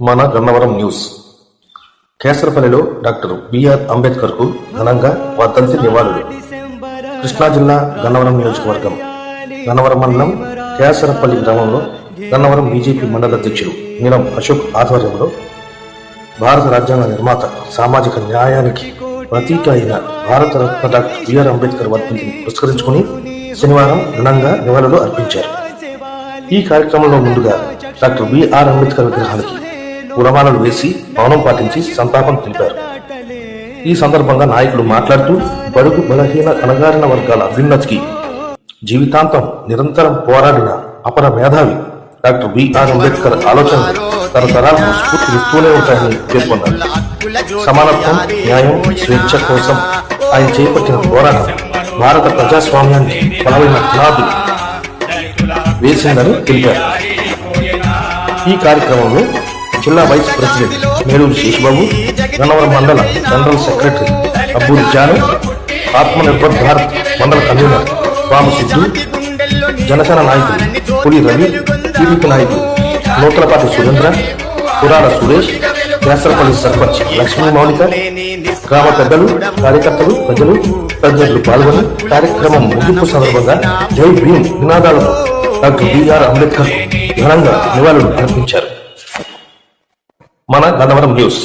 మన గన్నవరం న్యూస్. కేసరపల్లిలో doctor B R Ambedkar కు ఘనంగా వర్ధంతి నివాళులు. కృష్ణా జిల్లా గన్నవరం నియోజకవర్గం గన్నవరం మండలం కేసరపల్లి గ్రామంలో గన్నవరం బీజేపీ మండల అధ్యక్షుడు నీలం అశోక్ ఆధ్వర్యంలో భారత రాజ్యాంగ నిర్మాత, సామాజిక న్యాయానికి ప్రతీక అయిన భారతరత్న డాక్టర్ బిఆర్ అంబేద్కర్ వర్ధంతిని పురస్కరించుకుని శనివారం ఘనంగా నివాళులు అర్పించారు. ఈ కార్యక్రమంలో ముందుగా డాక్టర్ బిఆర్ అంబేద్కర్ విగ్రహానికి పూలమాలలు వేసి మౌనం పాటించి సంతాపం తెలిపారు. ఈ సందర్భంగా నాయకులు మాట్లాడుతూ బడుగు బలహీన అణగారిన వర్గాల అభ్యున్నతికి జీవితాంతం నిరంతరం పోరాడిన అపర మేధావి డాక్టర్ బిఆర్ అంబేద్కర్ ఆలోచనలు తరతరాలకు స్ఫూర్తినిస్తూనే ఉంటాయని పేర్కొన్నారు. సమానత్వం, న్యాయం, స్వేచ్ఛ కోసం ఆయన చేపట్టిన పోరాటం భారత ప్రజాస్వామ్యానికి బలమైన పునాదులు వేసిందని తెలిపారు. ఈ కార్యక్రమంలో జిల్లా వైస్ ప్రెసిడెంట్ మేలూరు శేషబాబు, గన్నవరం మండల జనరల్ సెక్రటరీ అబ్బూరి జాను, ఆత్మనిర్భర్ భారత్ మండల కన్వీనర్ రాము సిద్ధు, జనసేన నాయకులు పులి రవి, టీడీపీ నాయకులు నూతలపాటి సురేంద్ర, పురాణ సురేష్, కేసరపల్లి సర్పంచ్ లక్ష్మీ మౌలిక, గ్రామ పెద్దలు, కార్యకర్తలు, ప్రజలు తదితరులు పాల్గొని కార్యక్రమం ముగింపు సందర్భంగా జై భీమ్ నినాదాలతో డాక్టర్ బిఆర్ అంబేద్కర్ ఘనంగా నివాళులు అర్పించారు. మన గన్నవరం న్యూస్.